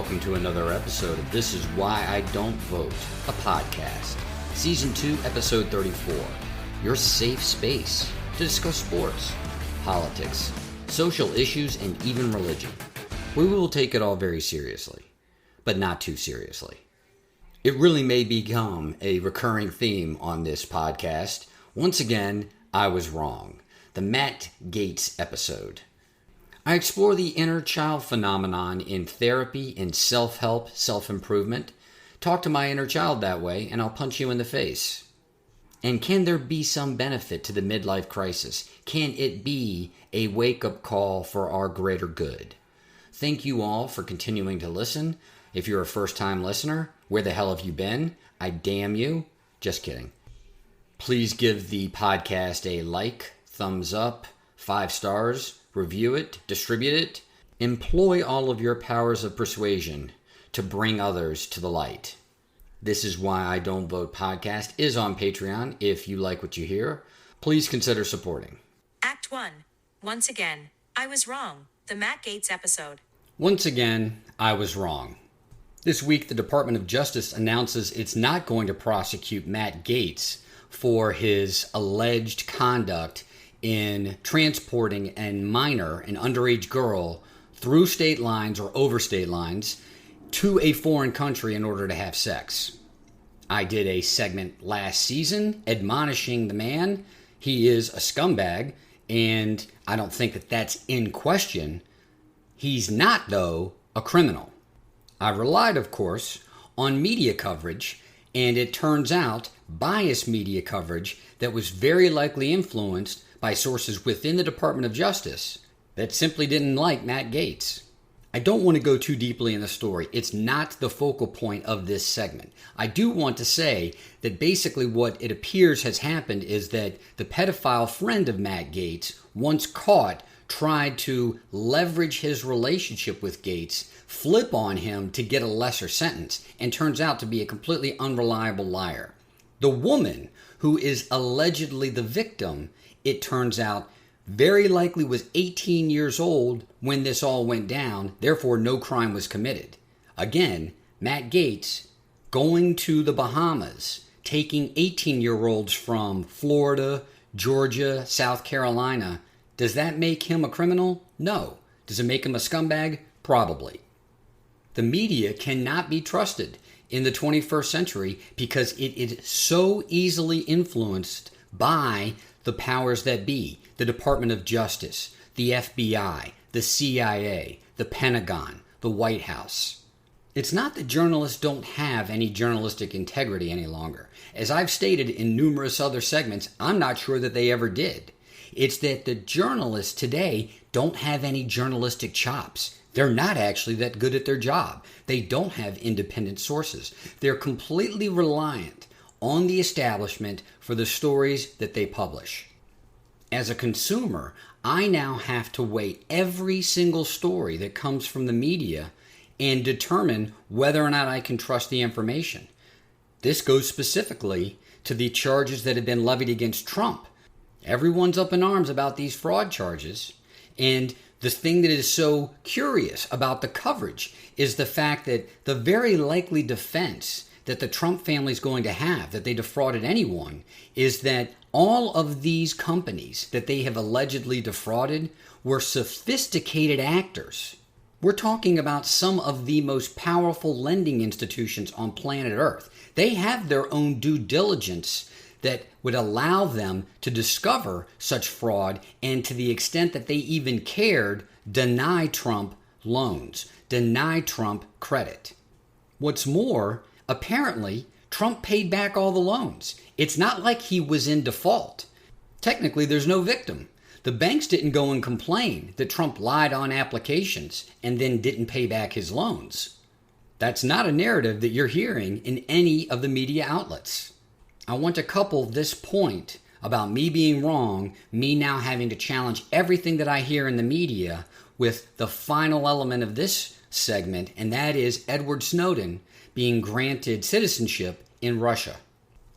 welcome to another episode of This Is Why I Don't Vote, a podcast. Season 2, Episode 34. Your safe space to discuss sports, politics, social issues, and even religion. We will take it all very seriously, but not too seriously. It really may become a recurring theme on this podcast. Once again, I was wrong. The Matt Gaetz episode. I explore the inner child phenomenon in therapy and self-help, self-improvement. Talk to my inner child that way, and I'll punch you in the face. And can there be some benefit to the midlife crisis? Can it be a wake-up call for our greater good? Thank you all for continuing to listen. If you're a first-time listener, where the hell have you been? I damn you. Just kidding. Please give the podcast a like, thumbs up, 5 stars. Review it, distribute it, employ all of your powers of persuasion to bring others to the light. This Is Why I Don't Vote podcast is on Patreon. If you like what you hear, please consider supporting. Act 1. Once again, I was wrong. The Matt Gaetz episode. Once again, I was wrong. This week, the Department of Justice announces it's not going to prosecute Matt Gaetz for his alleged conduct in transporting an underage girl, through state lines or over state lines to a foreign country in order to have sex. I did a segment last season admonishing the man. He is a scumbag, and I don't think that that's in question. He's not, though, a criminal. I relied, of course, on media coverage, and it turns out biased media coverage that was very likely influenced by sources within the Department of Justice that simply didn't like Matt Gaetz. I don't want to go too deeply in the story. It's not the focal point of this segment. I do want to say that basically what it appears has happened is that the pedophile friend of Matt Gaetz, once caught, tried to leverage his relationship with Gaetz, flip on him to get a lesser sentence, and turns out to be a completely unreliable liar. The woman who is allegedly the victim, it turns out, very likely was 18 years old when this all went down, therefore no crime was committed. Again, Matt Gaetz going to the Bahamas, taking 18-year-olds from Florida, Georgia, South Carolina. Does that make him a criminal? No. Does it make him a scumbag? Probably. The media cannot be trusted in the 21st century because it is so easily influenced by the powers that be, the Department of Justice, the FBI, the CIA, the Pentagon, the White House. It's not that journalists don't have any journalistic integrity any longer. As I've stated in numerous other segments, I'm not sure that they ever did. It's that the journalists today don't have any journalistic chops. They're not actually that good at their job. They don't have independent sources. They're completely reliant on the establishment for the stories that they publish. As a consumer, I now have to weigh every single story that comes from the media and determine whether or not I can trust the information. This goes specifically to the charges that have been levied against Trump. Everyone's up in arms about these fraud charges, and the thing that is so curious about the coverage is the fact that the very likely defense that the Trump family is going to have, that they defrauded anyone, is that all of these companies that they have allegedly defrauded were sophisticated actors. We're talking about some of the most powerful lending institutions on planet Earth. They have their own due diligence that would allow them to discover such fraud, and to the extent that they even cared, deny Trump loans, deny Trump credit. What's more, apparently, Trump paid back all the loans. It's not like he was in default. Technically, there's no victim. The banks didn't go and complain that Trump lied on applications and then didn't pay back his loans. That's not a narrative that you're hearing in any of the media outlets. I want to couple this point about me being wrong, me now having to challenge everything that I hear in the media, with the final element of this segment, and that is Edward Snowden being granted citizenship in Russia.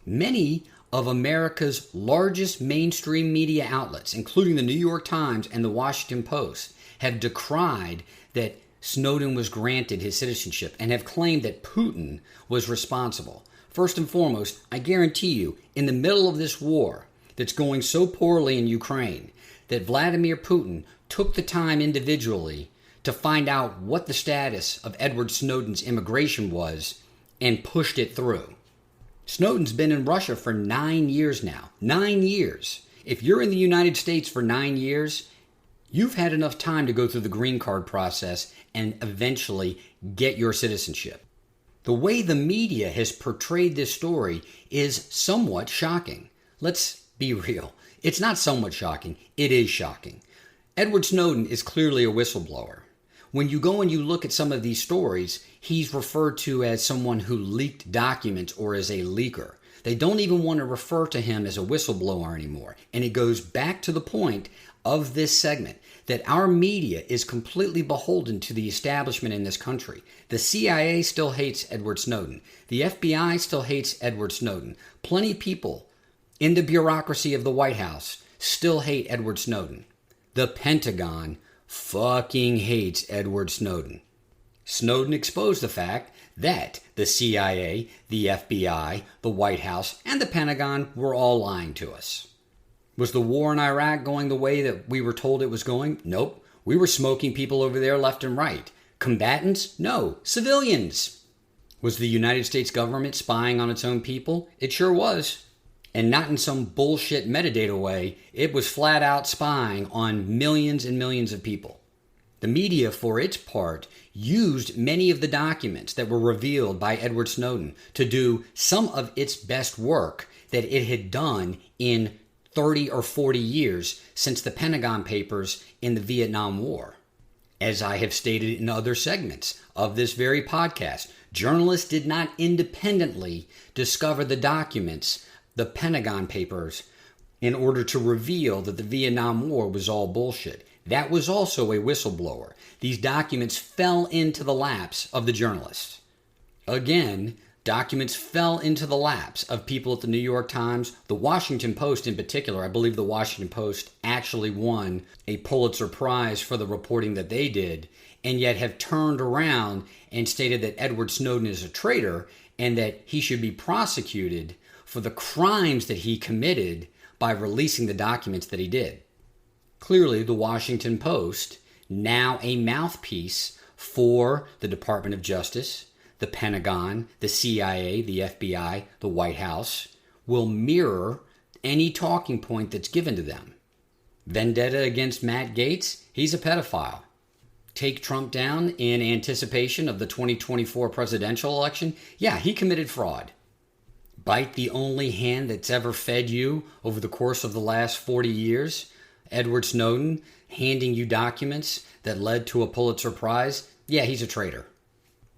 Many of America's largest mainstream media outlets, including the New York Times and the Washington Post, have decried that Snowden was granted his citizenship and have claimed that Putin was responsible. First and foremost, I guarantee you, in the middle of this war that's going so poorly in Ukraine, that Vladimir Putin took the time individually to find out what the status of Edward Snowden's immigration was and pushed it through. Snowden's been in Russia for 9 years now. 9 years. If you're in the United States for 9 years, you've had enough time to go through the green card process and eventually get your citizenship. The way the media has portrayed this story is somewhat shocking. Let's be real. It's not somewhat shocking. It is shocking. Edward Snowden is clearly a whistleblower. When you go and you look at some of these stories, he's referred to as someone who leaked documents or as a leaker. They don't even want to refer to him as a whistleblower anymore. And it goes back to the point of this segment that our media is completely beholden to the establishment in this country. The CIA still hates Edward Snowden. The FBI still hates Edward Snowden. Plenty of people in the bureaucracy of the White House still hate Edward Snowden. The Pentagon fucking hates Edward Snowden. Snowden exposed the fact that the CIA, the FBI, the White House, and the Pentagon were all lying to us. Was the war in Iraq going the way that we were told it was going? Nope. We were smoking people over there left and right. Combatants? No. Civilians. Was the United States government spying on its own people? It sure was. And not in some bullshit metadata way. It was flat out spying on millions and millions of people. The media, for its part, used many of the documents that were revealed by Edward Snowden to do some of its best work that it had done in 30 or 40 years since the Pentagon Papers in the Vietnam War. As I have stated in other segments of this very podcast, journalists did not independently discover the documents, the Pentagon Papers, in order to reveal that the Vietnam War was all bullshit. That was also a whistleblower. These documents fell into the laps of the journalists. Again, documents fell into the laps of people at the New York Times, the Washington Post in particular. I believe the Washington Post actually won a Pulitzer Prize for the reporting that they did, and yet have turned around and stated that Edward Snowden is a traitor and that he should be prosecuted for the crimes that he committed by releasing the documents that he did. Clearly, the Washington Post, now a mouthpiece for the Department of Justice, the Pentagon, the CIA, the FBI, the White House, will mirror any talking point that's given to them. Vendetta against Matt Gaetz, he's a pedophile. Take Trump down in anticipation of the 2024 presidential election, yeah, he committed fraud. Bite the only hand that's ever fed you over the course of the last 40 years, Edward Snowden, handing you documents that led to a Pulitzer Prize, yeah, he's a traitor.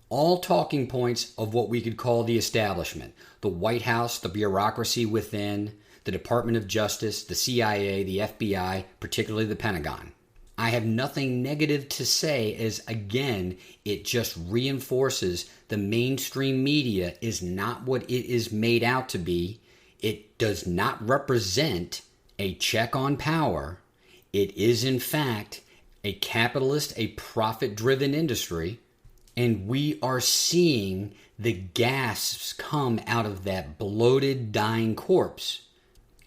All talking points of what we could call the establishment, the White House, the bureaucracy within, the Department of Justice, the CIA, the FBI, particularly the Pentagon. I have nothing negative to say as, again, it just reinforces the mainstream media is not what it is made out to be. It does not represent a check on power. It is, in fact, a capitalist, a profit-driven industry, and we are seeing the gasps come out of that bloated, dying corpse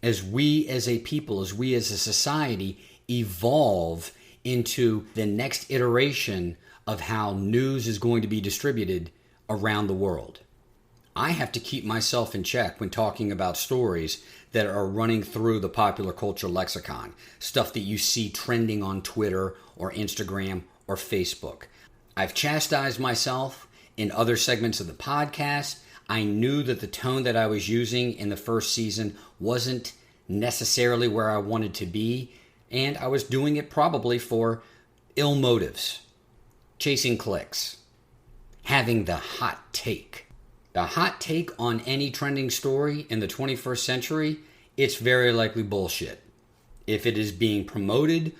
as we as a people, as we as a society evolve into the next iteration of how news is going to be distributed around the world. I have to keep myself in check when talking about stories that are running through the popular culture lexicon, stuff that you see trending on Twitter or Instagram or Facebook. I've chastised myself in other segments of the podcast. I knew that the tone that I was using in the first season wasn't necessarily where I wanted to be, and I was doing it probably for ill motives, chasing clicks, having the hot take. The hot take on any trending story in the 21st century, it's very likely bullshit. If it is being promoted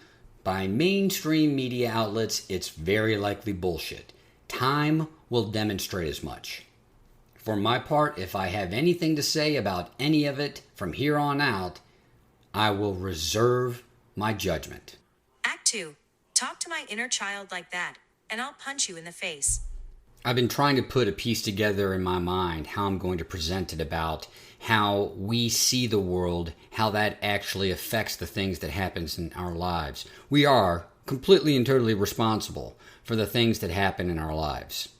by mainstream media outlets, it's very likely bullshit. Time will demonstrate as much. For my part, if I have anything to say about any of it from here on out, I will reserve my judgment. Act 2. Talk to my inner child like that. and I'll punch you in the face. I've been trying to put a piece together in my mind how I'm going to present it about how we see the world, how that actually affects the things that happens in our lives. We are completely and totally responsible for the things that happen in our lives.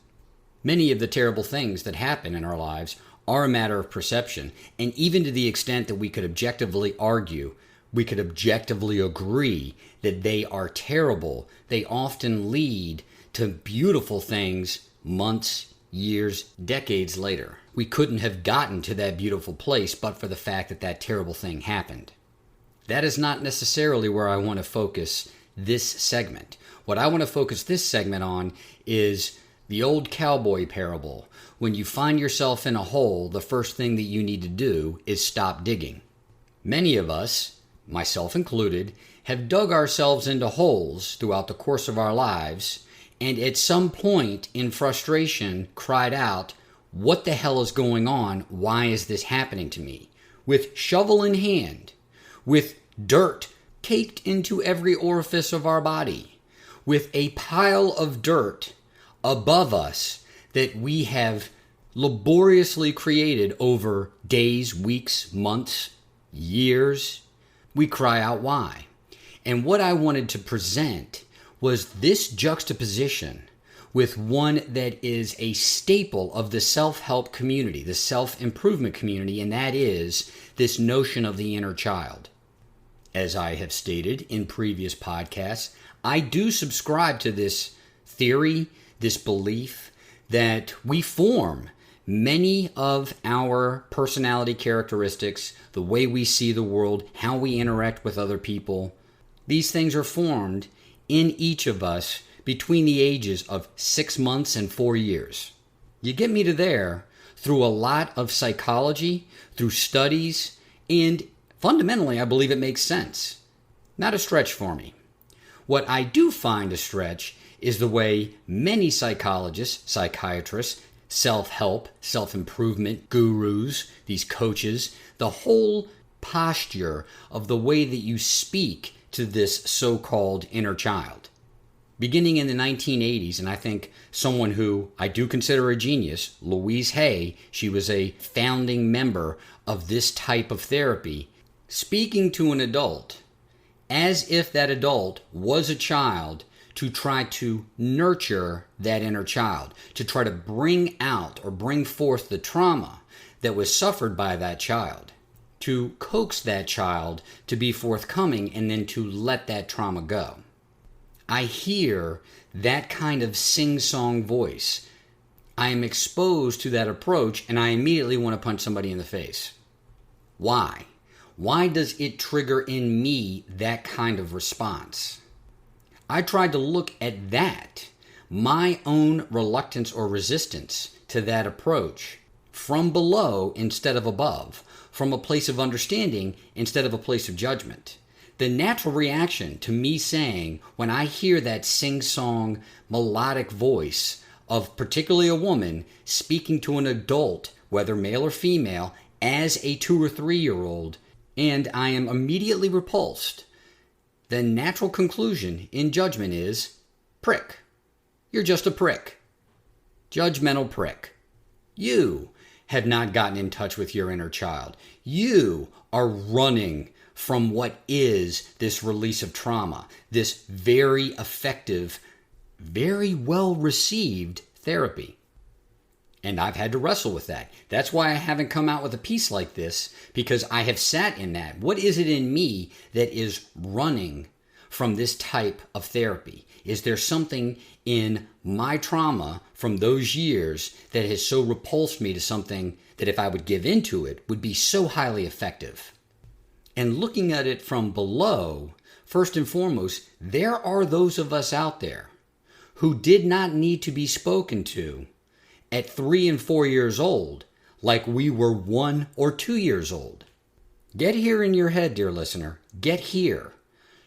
Many of the terrible things that happen in our lives are a matter of perception, and even to the extent that we could objectively argue, we could objectively agree that they are terrible, they often lead to beautiful things months, years, decades later. We couldn't have gotten to that beautiful place but for the fact that that terrible thing happened. That is not necessarily where I want to focus this segment. What I want to focus this segment on is the old cowboy parable. When you find yourself in a hole, the first thing that you need to do is stop digging. Many of us, myself included, have dug ourselves into holes throughout the course of our lives, and at some point in frustration cried out, "What the hell is going on? Why is this happening to me?" With shovel in hand, with dirt caked into every orifice of our body, with a pile of dirt above us that we have laboriously created over days, weeks, months, years, we cry out why. And what I wanted to present was this juxtaposition with one that is a staple of the self-help community, the self-improvement community, and that is this notion of the inner child. As I have stated in previous podcasts, I do subscribe to this theory, this belief that we form many of our personality characteristics, the way we see the world, how we interact with other people. These things are formed in each of us between the ages of 6 months and 4 years. You get me to there through a lot of psychology, through studies, and fundamentally I believe it makes sense. Not a stretch for me. What I do find a stretch is the way many psychologists, psychiatrists, self-help, self-improvement gurus, these coaches, the whole posture of the way that you speak to this so-called inner child. Beginning in the 1980s, and I think someone who I do consider a genius, Louise Hay, she was a founding member of this type of therapy, speaking to an adult as if that adult was a child to try to nurture that inner child, to try to bring out or bring forth the trauma that was suffered by that child, to coax that child to be forthcoming and then to let that trauma go. I hear that kind of sing-song voice. I am exposed to that approach and I immediately want to punch somebody in the face. Why? Why does it trigger in me that kind of response? I tried to look at that, my own reluctance or resistance to that approach, from below instead of above, from a place of understanding instead of a place of judgment. The natural reaction to me saying, when I hear that sing-song melodic voice of particularly a woman speaking to an adult, whether male or female, as a 2 or 3-year-old, and I am immediately repulsed, the natural conclusion in judgment is, prick. You're just a prick. Judgmental prick. You have not gotten in touch with your inner child. You are running from what is this release of trauma, this very effective, very well received therapy. And I've had to wrestle with that. That's why I haven't come out with a piece like this, because I have sat in that. What is it in me that is running from this type of therapy? Is there something in my trauma from those years that has so repulsed me to something that if I would give into it would be so highly effective? And looking at it from below, first and foremost, there are those of us out there who did not need to be spoken to at 3 and 4 years old, like we were 1 or 2 years old. Get here in your head, dear listener. Get here.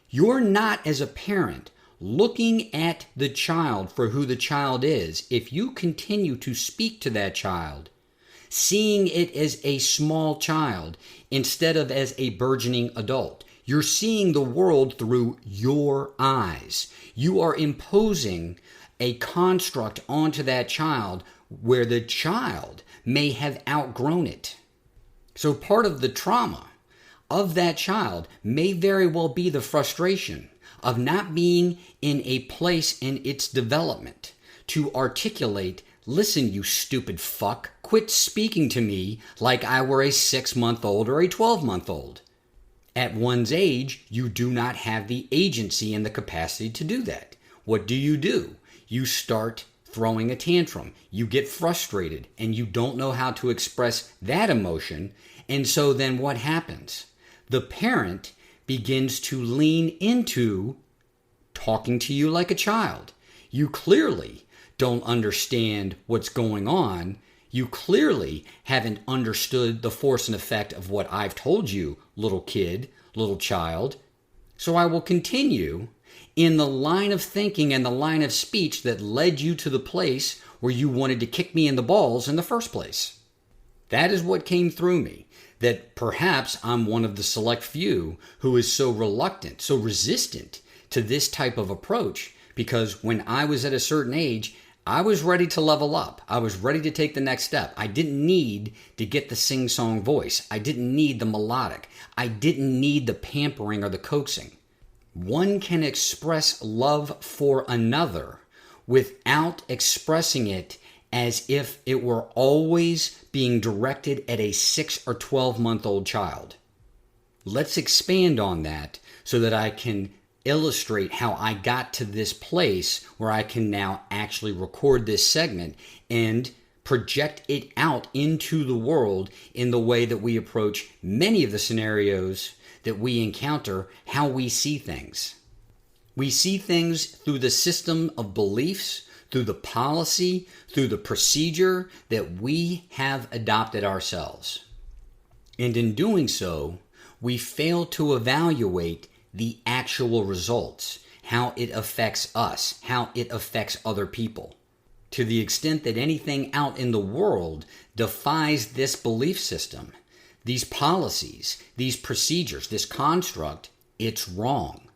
You're not, as a parent, looking at the child for who the child is. If you continue to speak to that child, seeing it as a small child instead of as a burgeoning adult, you're seeing the world through your eyes. You are imposing a construct onto that child where the child may have outgrown it. So part of the trauma of that child may very well be the frustration of not being in a place in its development to articulate, listen, you stupid fuck, quit speaking to me like I were a 6-month-old or a 12-month-old. At one's age, you do not have the agency and the capacity to do that. What do? You start throwing a tantrum. You get frustrated and you don't know how to express that emotion. And so then what happens? The parent begins to lean into talking to you like a child. You clearly don't understand what's going on. You clearly haven't understood the force and effect of what I've told you, little kid, little child. So I will continue in the line of thinking and the line of speech that led you to the place where you wanted to kick me in the balls in the first place. That is what came through me, that perhaps I'm one of the select few who is so reluctant, so resistant to this type of approach, because when I was at a certain age, I was ready to level up. I was ready to take the next step. I didn't need to get the sing-song voice. I didn't need the melodic. I didn't need the pampering or the coaxing. One can express love for another without expressing it as if it were always being directed at a 6 or 12-month-old child. Let's expand on that so that I can illustrate how I got to this place where I can now actually record this segment and project it out into the world in the way that we approach many of the scenarios that we encounter, how we see things. We see things through the system of beliefs, through the policy, through the procedure that we have adopted ourselves. And in doing so, we fail to evaluate the actual results, how it affects us, how it affects other people. To the extent that anything out in the world defies this belief system, these policies, these procedures, this construct, it's wrong.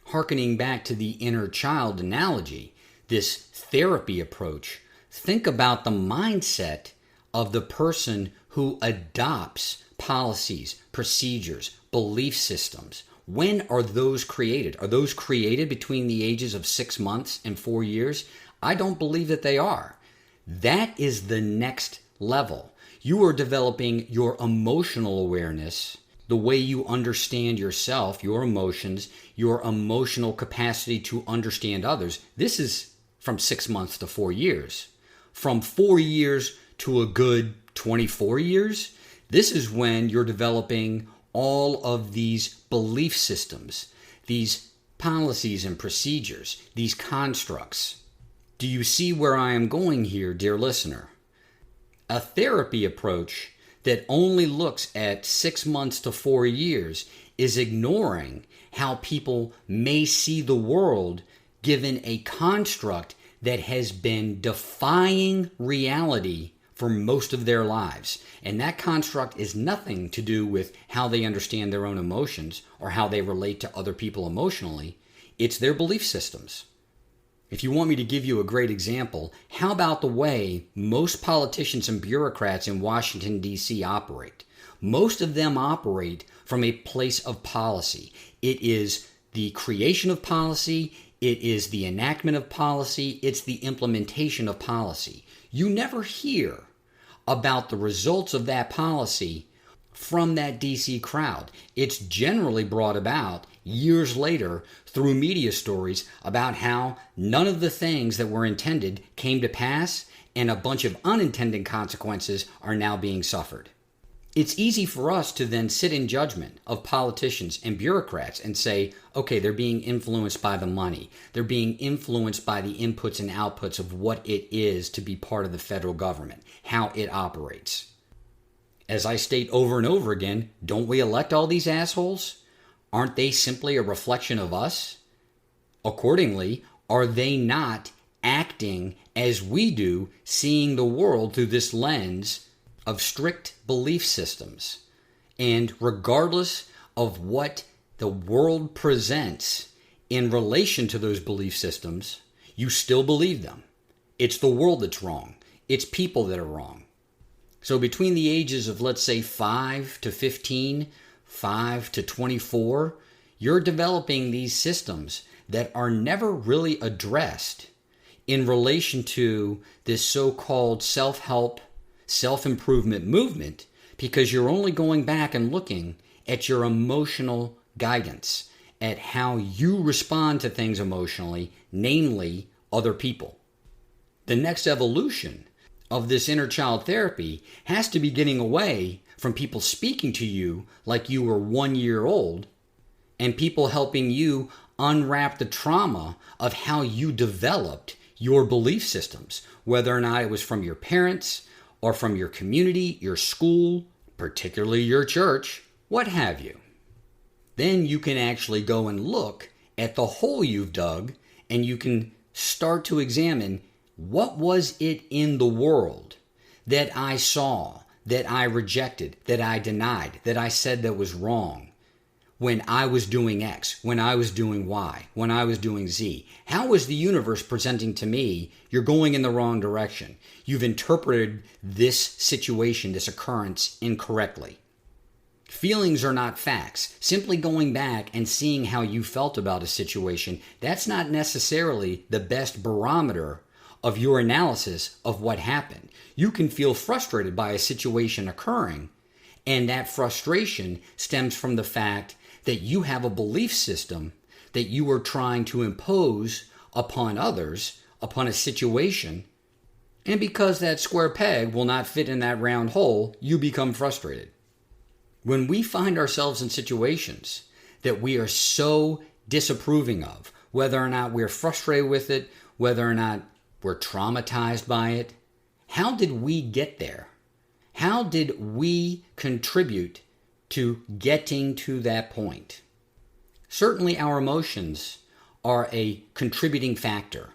Harkening back to the inner child analogy, this therapy approach, think about the mindset of the person who adopts policies, procedures, belief systems. When are those created? Are those created between the ages of 6 months and 4 years? I don't believe that they are. That is the next level. You are developing your emotional awareness, the way you understand yourself, your emotions, your emotional capacity to understand others. This is from 6 months to 4 years. From 4 years to a good 24 years, this is when you're developing all of these belief systems, these policies and procedures, these constructs. Do you see where I am going here, dear listener? A therapy approach that only looks at 6 months to 4 years is ignoring how people may see the world given a construct that has been defying reality for most of their lives. And that construct is nothing to do with how they understand their own emotions or how they relate to other people emotionally. It's their belief systems. If you want me to give you a great example, how about the way most politicians and bureaucrats in Washington, D.C. operate? Most of them operate from a place of policy. It is the creation of policy, it is the enactment of policy, it's the implementation of policy. You never hear about the results of that policy from that DC crowd. It's generally brought about years later through media stories about how none of the things that were intended came to pass and a bunch of unintended consequences are now being suffered. It's easy for us to then sit in judgment of politicians and bureaucrats and say, okay, they're being influenced by the money. They're being influenced by the inputs and outputs of what it is to be part of the federal government, how it operates. As I state over and over again, don't we elect all these assholes? Aren't they simply a reflection of us? Accordingly, are they not acting as we do, seeing the world through this lens of strict belief systems? And regardless of what the world presents in relation to those belief systems, You still believe them. It's the world that's wrong. It's people that are wrong. So between the ages of, let's say, 5 to 15, 5 to 24, you're developing these systems that are never really addressed in relation to this so-called self-help, self-improvement movement, because you're only going back and looking at your emotional guidance, at how you respond to things emotionally, namely other people. The next evolution of this inner child therapy has to be getting away from people speaking to you like you were 1 year old and people helping you unwrap the trauma of how you developed your belief systems, whether or not it was from your parents or from your community, your school, particularly your church, what have you. Then you can actually go and look at the hole you've dug, and you can start to examine, what was it in the world that I saw, that I rejected, that I denied, that I said that was wrong when I was doing X, when I was doing Y, when I was doing Z? How was the universe presenting to me, you're going in the wrong direction? You've interpreted this situation, this occurrence, incorrectly. Feelings are not facts. Simply going back and seeing how you felt about a situation, that's not necessarily the best barometer of your analysis of what happened. You can feel frustrated by a situation occurring, and that frustration stems from the fact that you have a belief system that you are trying to impose upon others, upon a situation, and because that square peg will not fit in that round hole, you become frustrated. When we find ourselves in situations that we are so disapproving of, whether or not we're frustrated with it, whether or not we're traumatized by it, how did we get there? How did we contribute to getting to that point? Certainly our emotions are a contributing factor.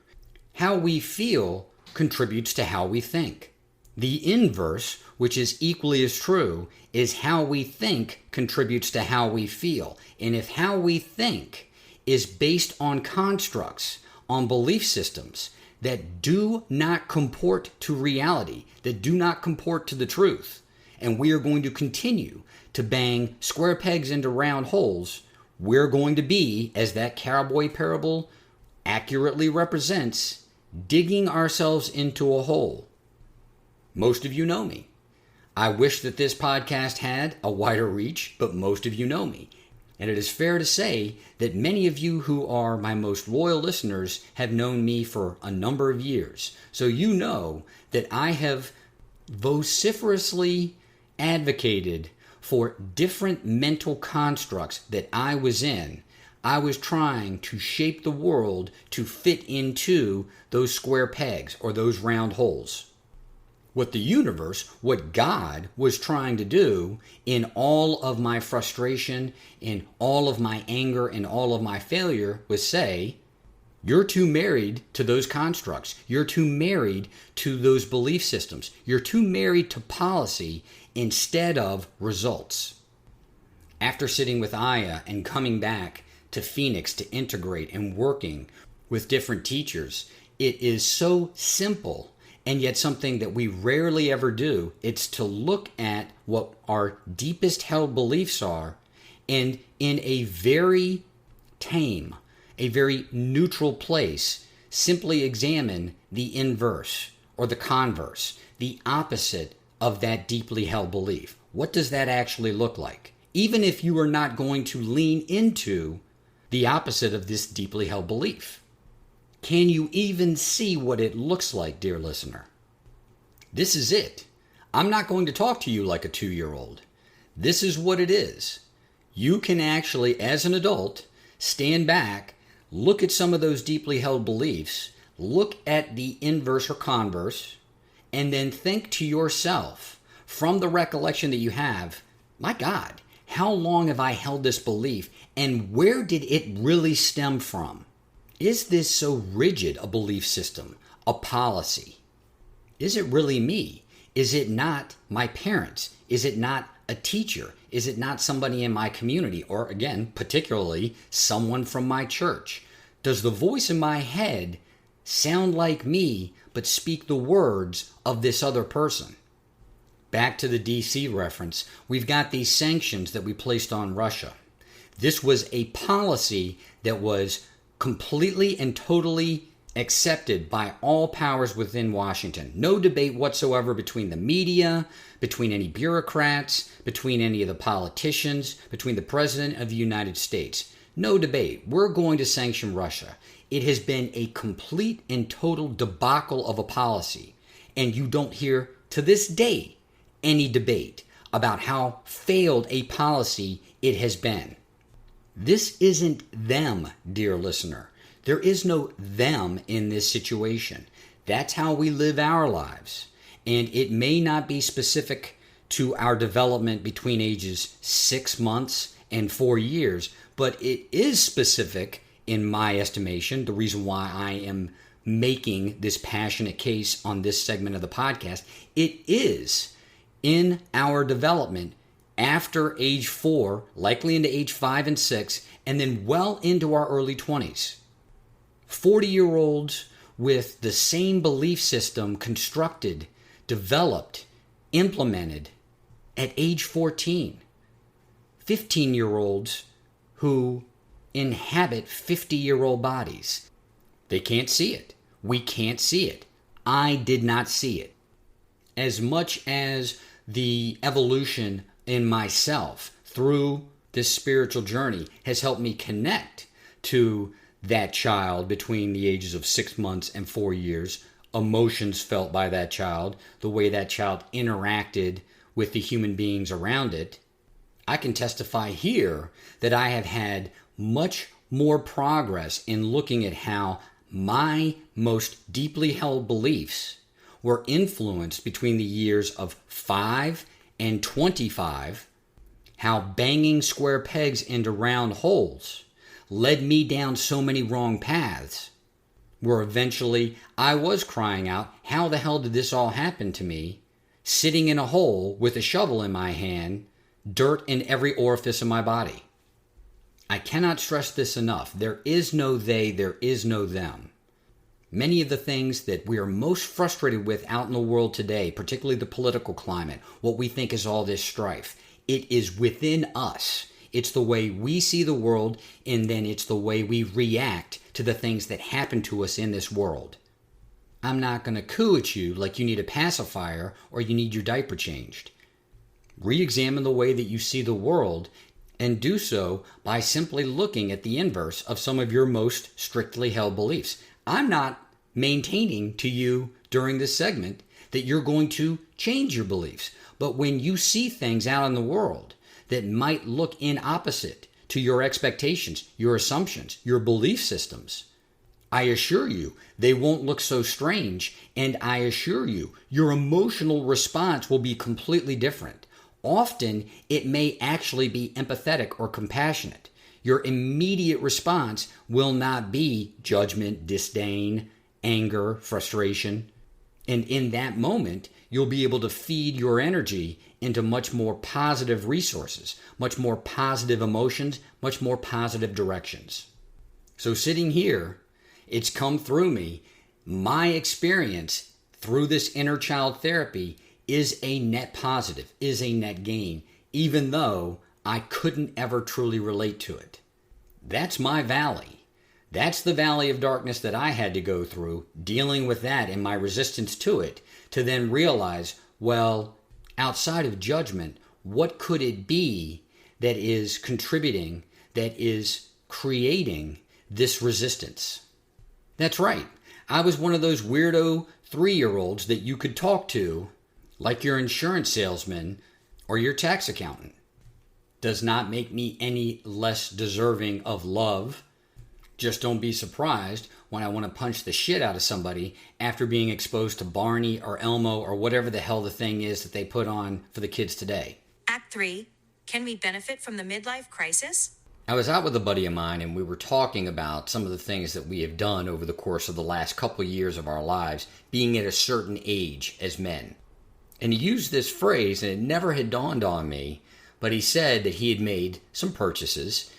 How we feel contributes to how we think. The inverse, which is equally as true, is how we think contributes to how we feel. And if how we think is based on constructs, on belief systems that do not comport to reality, that do not comport to the truth, and we are going to continue to bang square pegs into round holes, we're going to be, as that cowboy parable accurately represents, digging ourselves into a hole. Most of you know me. I wish that this podcast had a wider reach, but most of you know me. And it is fair to say that many of you who are my most loyal listeners have known me for a number of years. So you know that I have vociferously advocated for different mental constructs that I was in. I was trying to shape the world to fit into those square pegs or those round holes. What the universe, what God was trying to do in all of my frustration, in all of my anger, in all of my failure was say, you're too married to those constructs. You're too married to those belief systems. You're too married to policy instead of results. After sitting with Aya and coming back to Phoenix to integrate and working with different teachers, it is so simple and yet something that we rarely ever do. It's to look at what our deepest held beliefs are and in a very tame, a very neutral place, simply examine the inverse or the converse, the opposite of that deeply held belief. What does that actually look like? Even if you are not going to lean into the opposite of this deeply held belief. Can you even see what it looks like, dear listener? This is it. I'm not going to talk to you like a 2-year-old. This is what it is. You can actually, as an adult, stand back, look at some of those deeply held beliefs, look at the inverse or converse, and then think to yourself, from the recollection that you have, my God, how long have I held this belief, and where did it really stem from? Is this so rigid a belief system, a policy? Is it really me? Is it not my parents? Is it not a teacher? Is it not somebody in my community? Or again, particularly someone from my church? Does the voice in my head sound like me, but speak the words of this other person. Back to the DC reference, we've got these sanctions that we placed on Russia. This was a policy that was completely and totally accepted by all powers within Washington. No debate whatsoever between the media, between any bureaucrats, between any of the politicians, between the President of the United States. No debate. We're going to sanction Russia. It has been a complete and total debacle of a policy. And you don't hear, to this day, any debate about how failed a policy it has been. This isn't them, dear listener. There is no them in this situation. That's how we live our lives. And it may not be specific to our development between ages 6 months and 4 years, but it is specific, in my estimation, the reason why I am making this passionate case on this segment of the podcast. It is in our development after age 4, likely into age 5 and 6, and then well into our early 20s. 40-year-olds with the same belief system constructed, developed, implemented at age 14. 15-year-olds who inhabit 50-year-old bodies. They can't see it. We can't see it. I did not see it. As much as the evolution in myself through this spiritual journey has helped me connect to that child between the ages of 6 months and 4 years, emotions felt by that child, the way that child interacted with the human beings around it, I can testify here that I have had much more progress in looking at how my most deeply held beliefs were influenced between the years of 5 and 25, how banging square pegs into round holes led me down so many wrong paths, where eventually I was crying out, how the hell did this all happen to me, sitting in a hole with a shovel in my hand, dirt in every orifice of my body. I cannot stress this enough. There is no they, there is no them. Many of the things that we are most frustrated with out in the world today, particularly the political climate, what we think is all this strife, it is within us. It's the way we see the world, and then it's the way we react to the things that happen to us in this world. I'm not going to coo at you like you need a pacifier or you need your diaper changed. Re-examine the way that you see the world, and do so by simply looking at the inverse of some of your most strictly held beliefs. I'm not maintaining to you during this segment that you're going to change your beliefs, but when you see things out in the world that might look in opposite to your expectations, your assumptions, your belief systems, I assure you they won't look so strange, and I assure you your emotional response will be completely different. Often it may actually be empathetic or compassionate. Your immediate response will not be judgment, disdain, anger, frustration. And in that moment, you'll be able to feed your energy into much more positive resources, much more positive emotions, much more positive directions. So sitting here, it's come through me. My experience through this inner child therapy is a net positive, is a net gain, even though I couldn't ever truly relate to it. That's my valley. That's the valley of darkness that I had to go through, dealing with that and my resistance to it, to then realize, well, outside of judgment, what could it be that is contributing, that is creating this resistance? That's right. I was one of those weirdo 3-year-olds that you could talk to like your insurance salesman or your tax accountant. Does not make me any less deserving of love. Just don't be surprised when I want to punch the shit out of somebody after being exposed to Barney or Elmo or whatever the hell the thing is that they put on for the kids today. Act 3. Can we benefit from the midlife crisis? I was out with a buddy of mine and we were talking about some of the things that we have done over the course of the last couple of years of our lives, being at a certain age as men. And he used this phrase, and it never had dawned on me, but he said that he had made some purchases,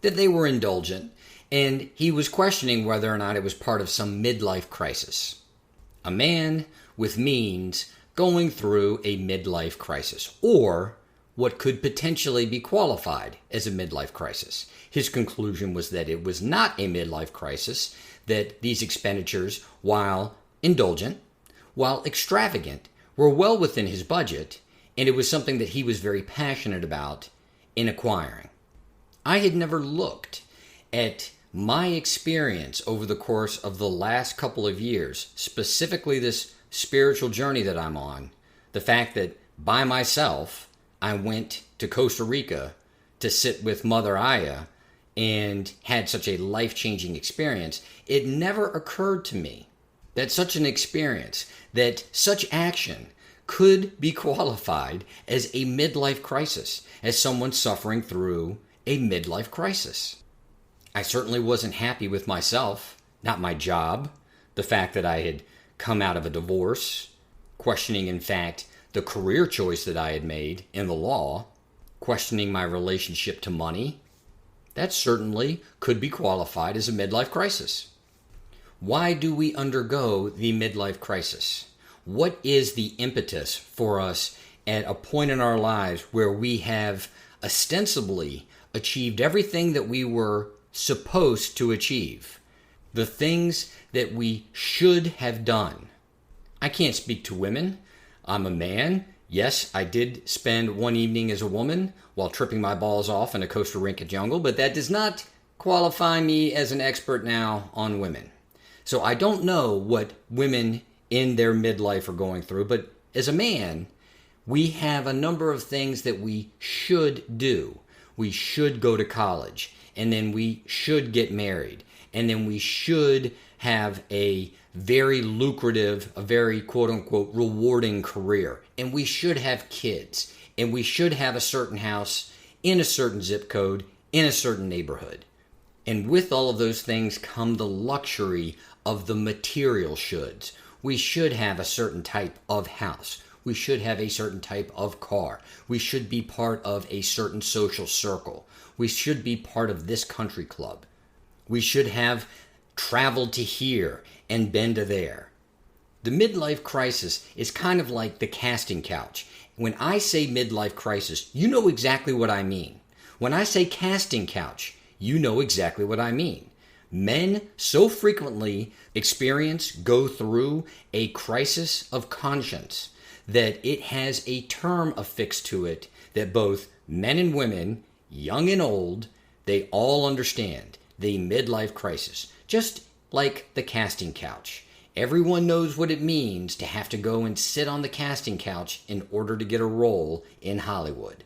that they were indulgent, and he was questioning whether or not it was part of some midlife crisis. A man with means going through a midlife crisis, or what could potentially be qualified as a midlife crisis. His conclusion was that it was not a midlife crisis, that these expenditures, while indulgent, while extravagant, were well within his budget, and it was something that he was very passionate about in acquiring. I had never looked at my experience over the course of the last couple of years, specifically this spiritual journey that I'm on, the fact that by myself, I went to Costa Rica to sit with Mother Aya and had such a life-changing experience. It never occurred to me that such an experience, that such action could be qualified as a midlife crisis, as someone suffering through a midlife crisis. I certainly wasn't happy with myself, not my job, the fact that I had come out of a divorce, questioning, in fact, the career choice that I had made in the law, questioning my relationship to money. That certainly could be qualified as a midlife crisis. Why do we undergo the midlife crisis? What is the impetus for us at a point in our lives where we have ostensibly achieved everything that we were supposed to achieve? The things that we should have done. I can't speak to women. I'm a man. Yes, I did spend one evening as a woman while tripping my balls off in a Costa Rica jungle, but that does not qualify me as an expert now on women. So I don't know what women in their midlife are going through, but as a man, we have a number of things that we should do. We should go to college, and then we should get married, and then we should have a very lucrative, a very quote-unquote rewarding career, and we should have kids, and we should have a certain house in a certain zip code in a certain neighborhood. And with all of those things come the luxury of the material shoulds. We should have a certain type of house. We should have a certain type of car. We should be part of a certain social circle. We should be part of this country club. We should have traveled to here and been to there. The midlife crisis is kind of like the casting couch. When I say midlife crisis, you know exactly what I mean. When I say casting couch, you know exactly what I mean. Men so frequently go through a crisis of conscience that it has a term affixed to it that both men and women, young and old, they all understand. The midlife crisis. Just like the casting couch. Everyone knows what it means to have to go and sit on the casting couch in order to get a role in Hollywood.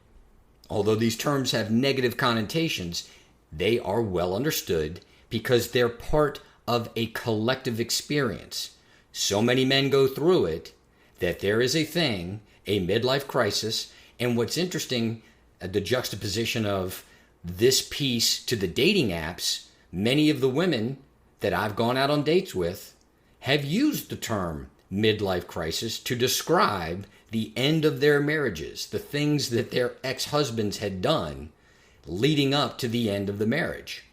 Although these terms have negative connotations, they are well understood because they're part of a collective experience. So many men go through it that there is a thing, a midlife crisis, and what's interesting, the juxtaposition of this piece to the dating apps, many of the women that I've gone out on dates with have used the term midlife crisis to describe the end of their marriages, the things that their ex-husbands had done leading up to the end of the marriage.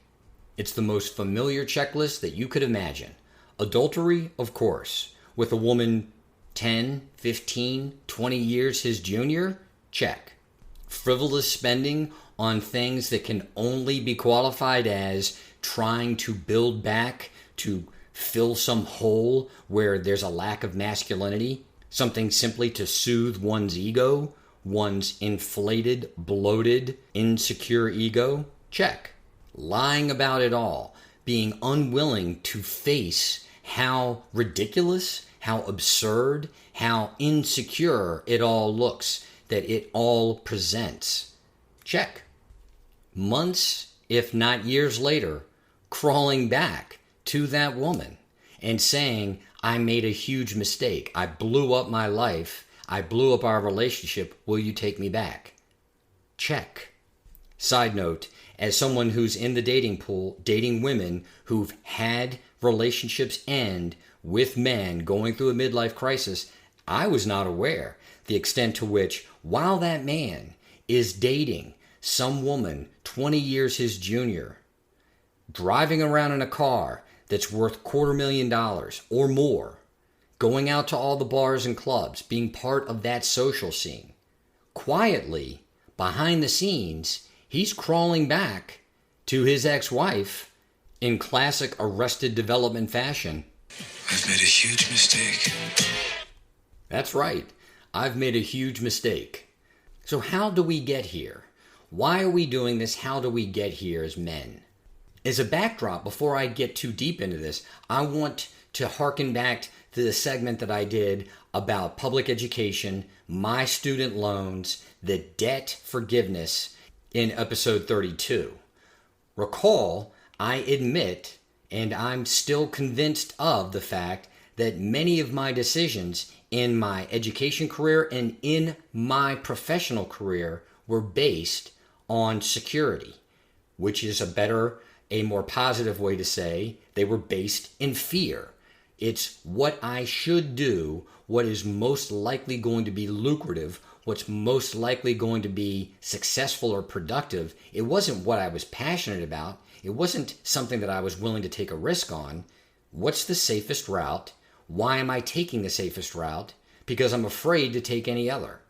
It's the most familiar checklist that you could imagine. Adultery, of course, with a woman 10, 15, 20 years his junior, check. Frivolous spending on things that can only be qualified as trying to build back, to fill some hole where there's a lack of masculinity, something simply to soothe one's ego, one's inflated, bloated, insecure ego, check. Lying about it all, being unwilling to face how ridiculous, how absurd, how insecure it all looks, that it all presents, check. Months, if not years later, crawling back to that woman and saying, I made a huge mistake. I blew up my life. I blew up our relationship. Will you take me back? Check. Side note, as someone who's in the dating pool, dating women who've had relationships end with men going through a midlife crisis, I was not aware the extent to which, while that man is dating some woman 20 years his junior, driving around in a car that's worth $250,000 or more, going out to all the bars and clubs, being part of that social scene. Quietly, behind the scenes, he's crawling back to his ex-wife in classic Arrested Development fashion. I've made a huge mistake. That's right. I've made a huge mistake. So how do we get here? Why are we doing this? How do we get here as men? As a backdrop, before I get too deep into this, I want to harken back to the segment that I did about public education, my student loans, the debt forgiveness in episode 32. Recall, I admit, and I'm still convinced of the fact that many of my decisions in my education career and in my professional career were based on security, which is a more positive way to say they were based in fear. It's what I should do, what is most likely going to be lucrative, what's most likely going to be successful or productive. It wasn't what I was passionate about. It wasn't something that I was willing to take a risk on. What's the safest route? Why am I taking the safest route? Because I'm afraid to take any other.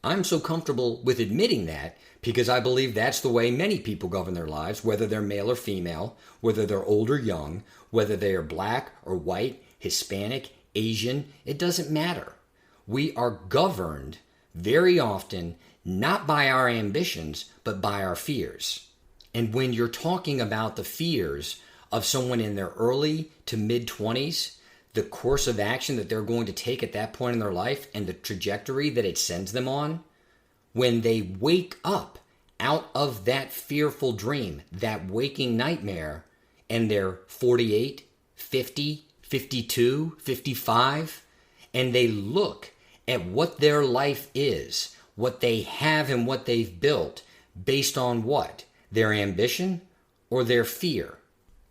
I'm so comfortable with admitting that because I believe that's the way many people govern their lives, whether they're male or female, whether they're old or young, whether they are black or white, Hispanic, Asian, it doesn't matter. We are governed very often not by our ambitions, but by our fears. And when you're talking about the fears of someone in their early to mid-20s, the course of action that they're going to take at that point in their life and the trajectory that it sends them on, when they wake up out of that fearful dream, that waking nightmare, and they're 48, 50, 52, 55, and they look at what their life is, what they have and what they've built, based on what? Their ambition or their fear?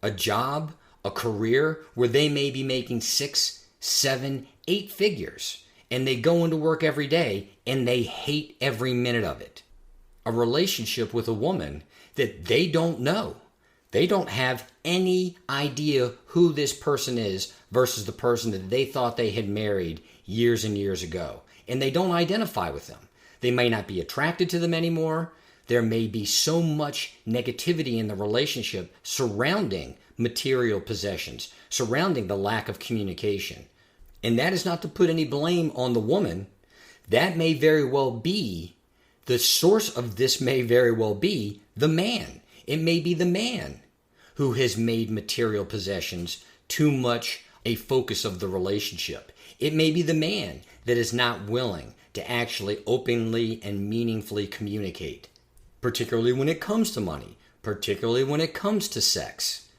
A job, a career where they may be making 6, 7, 8 figures, and they go into work every day and they hate every minute of it. A relationship with a woman that they don't know. They don't have any idea who this person is versus the person that they thought they had married years and years ago. And they don't identify with them. They may not be attracted to them anymore. There may be so much negativity in the relationship surrounding material possessions, surrounding the lack of communication. And that is not to put any blame on the woman. That may very well be, the source of this may very well be the man. It may be the man who has made material possessions too much a focus of the relationship. It may be the man that is not willing to actually openly and meaningfully communicate, particularly when it comes to money, particularly when it comes to sex.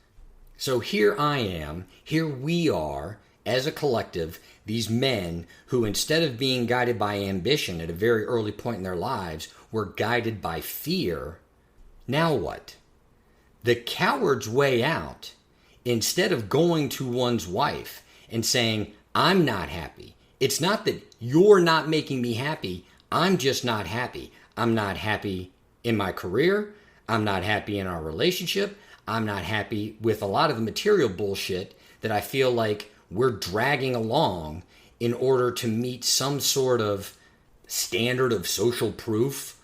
So here I am, here we are, as a collective, these men who, instead of being guided by ambition at a very early point in their lives, were guided by fear. Now what? The coward's way out, instead of going to one's wife and saying, I'm not happy. It's not that you're not making me happy. I'm just not happy. I'm not happy in my career. I'm not happy in our relationship. I'm not happy with a lot of the material bullshit that I feel like we're dragging along in order to meet some sort of standard of social proof,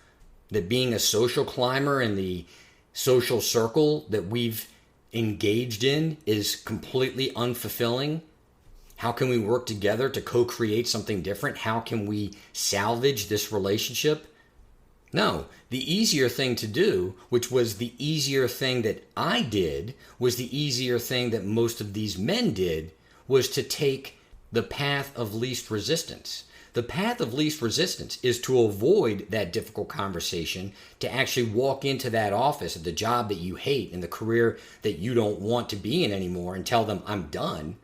that being a social climber in the social circle that we've engaged in is completely unfulfilling. How can we work together to co-create something different? How can we salvage this relationship? No, the easier thing to do, which was the easier thing that I did, was the easier thing that most of these men did, was to take the path of least resistance. The path of least resistance is to avoid that difficult conversation, to actually walk into that office at the job that you hate and the career that you don't want to be in anymore and tell them, I'm done.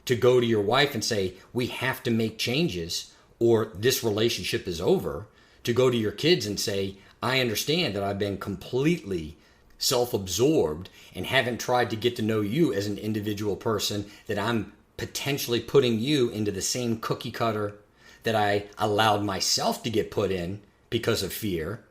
To go to your wife and say, we have to make changes or this relationship is over. To go to your kids and say, I understand that I've been completely self-absorbed and haven't tried to get to know you as an individual person, that I'm potentially putting you into the same cookie cutter that I allowed myself to get put in because of fear.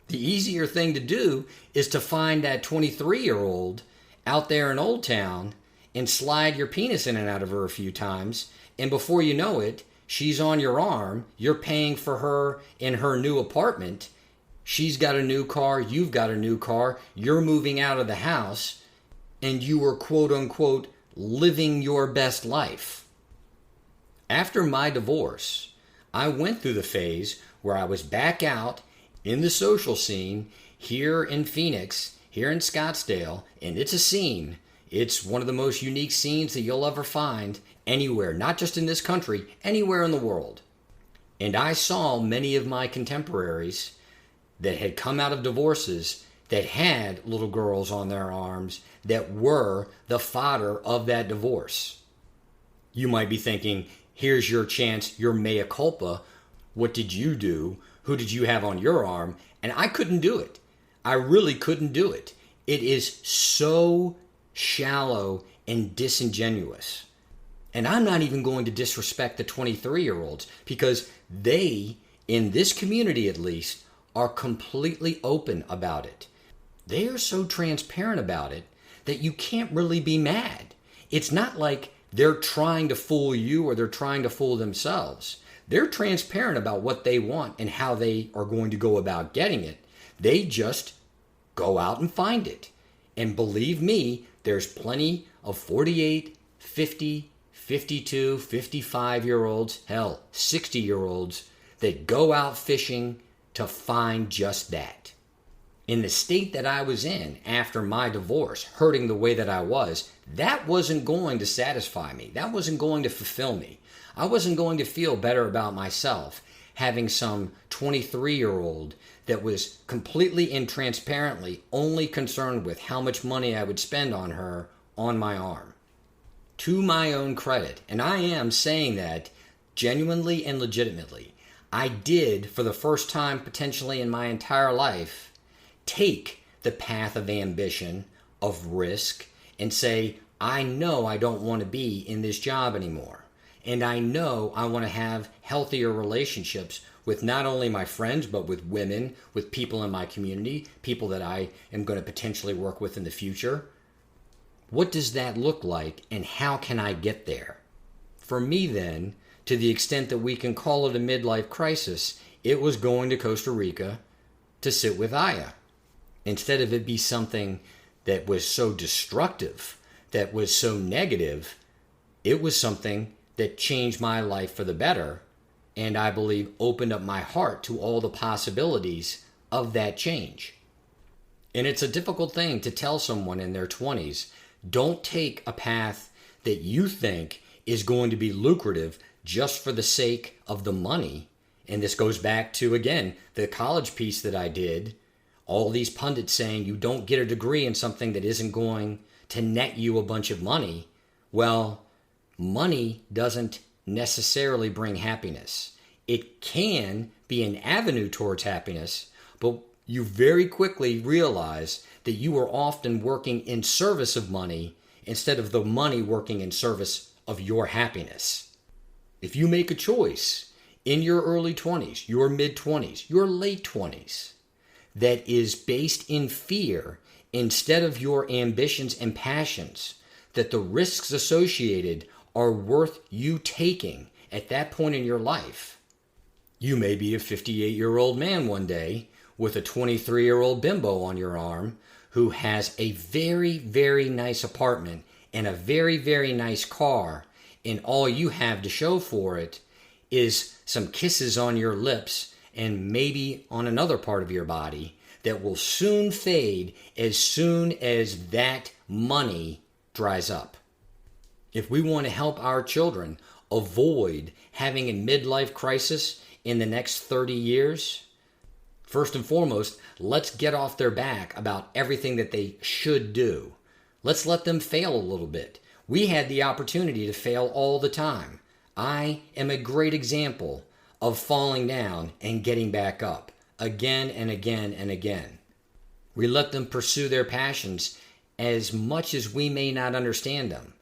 The easier thing to do is to find that 23-year-old out there in Old Town and slide your penis in and out of her a few times, and before you know it, she's on your arm, you're paying for her in her new apartment, she's got a new car, you've got a new car, you're moving out of the house, and you were quote unquote living your best life. After my divorce, I went through the phase where I was back out in the social scene here in Phoenix, here in Scottsdale, and it's a scene. It's one of the most unique scenes that you'll ever find anywhere, not just in this country, anywhere in the world. And I saw many of my contemporaries that had come out of divorces that had little girls on their arms that were the fodder of that divorce. You might be thinking, here's your chance, your mea culpa. What did you do? Who did you have on your arm? And I couldn't do it. I really couldn't do it. It is so shallow and disingenuous. And I'm not even going to disrespect the 23-year-olds because they, in this community at least, are completely open about it. They are so transparent about it that you can't really be mad. It's not like they're trying to fool you or they're trying to fool themselves. They're transparent about what they want and how they are going to go about getting it. They just go out and find it. And believe me, there's plenty of 48, 50, 52, 55-year-olds, hell, 60-year-olds that go out fishing to find just that. In the state that I was in after my divorce, hurting the way that I was, that wasn't going to satisfy me. That wasn't going to fulfill me. I wasn't going to feel better about myself having some 23-year-old that was completely and transparently only concerned with how much money I would spend on her on my arm. To my own credit, and I am saying that genuinely and legitimately, I did, for the first time potentially in my entire life, take the path of ambition, of risk, and say, I know I don't want to be in this job anymore. And I know I want to have healthier relationships with not only my friends, but with women, with people in my community, people that I am going to potentially work with in the future. What does that look like, and how can I get there? For me then, to the extent that we can call it a midlife crisis, it was going to Costa Rica to sit with Aya. Instead of it be something that was so destructive, that was so negative, it was something that changed my life for the better, and I believe opened up my heart to all the possibilities of that change. And it's a difficult thing to tell someone in their 20s, don't take a path that you think is going to be lucrative just for the sake of the money. And this goes back to, again, the college piece that I did. All these pundits saying you don't get a degree in something that isn't going to net you a bunch of money. Well, money doesn't necessarily bring happiness. It can be an avenue towards happiness, but you very quickly realize that you are often working in service of money instead of the money working in service of your happiness. If you make a choice in your early 20s, your mid-20s, your late 20s, that is based in fear instead of your ambitions and passions, that the risks associated are worth you taking at that point in your life. You may be a 58-year-old man one day with a 23-year-old bimbo on your arm who has a very, very nice apartment and a very, very nice car, and all you have to show for it is some kisses on your lips and maybe on another part of your body that will soon fade as soon as that money dries up. If we want to help our children avoid having a midlife crisis in the next 30 years, first and foremost, let's get off their back about everything that they should do. Let's let them fail a little bit. We had the opportunity to fail all the time. I am a great example of falling down and getting back up again and again and again. We let them pursue their passions as much as we may not understand them.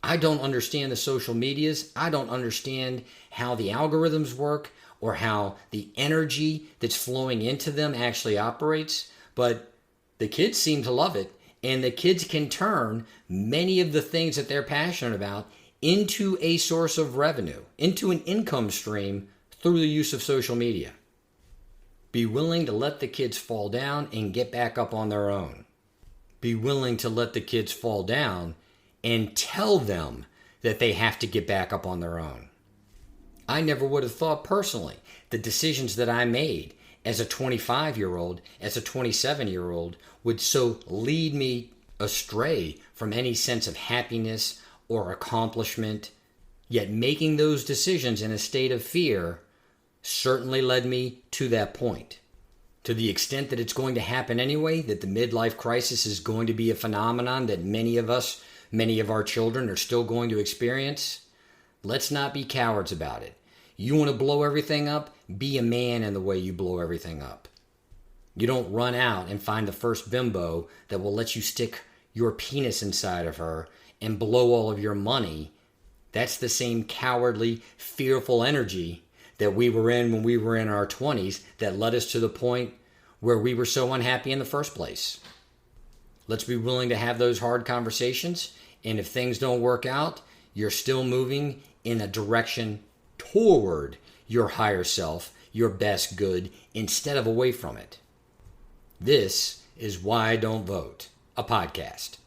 I don't understand the social medias. I don't understand how the algorithms work or how the energy that's flowing into them actually operates, but the kids seem to love it, And the kids can turn many of the things that they're passionate about into a source of revenue, into an income stream through the use of social media. Be willing to let the kids fall down and get back up on their own. Be willing to let the kids fall down and tell them that they have to get back up on their own. I never would have thought personally the decisions that I made as a 25-year-old, as a 27-year-old, would so lead me astray from any sense of happiness or accomplishment. Yet making those decisions in a state of fear certainly led me to that point. To the extent that it's going to happen anyway, that the midlife crisis is going to be a phenomenon that many of our children are still going to experience, let's not be cowards about it. You want to blow everything up? Be a man in the way you blow everything up. You don't run out and find the first bimbo that will let you stick your penis inside of her and blow all of your money. That's the same cowardly, fearful energy that we were in when we were in our 20s that led us to the point where we were so unhappy in the first place. Let's be willing to have those hard conversations, and if things don't work out, you're still moving in a direction toward your higher self, your best good, instead of away from it. This is Why I Don't Vote, a podcast.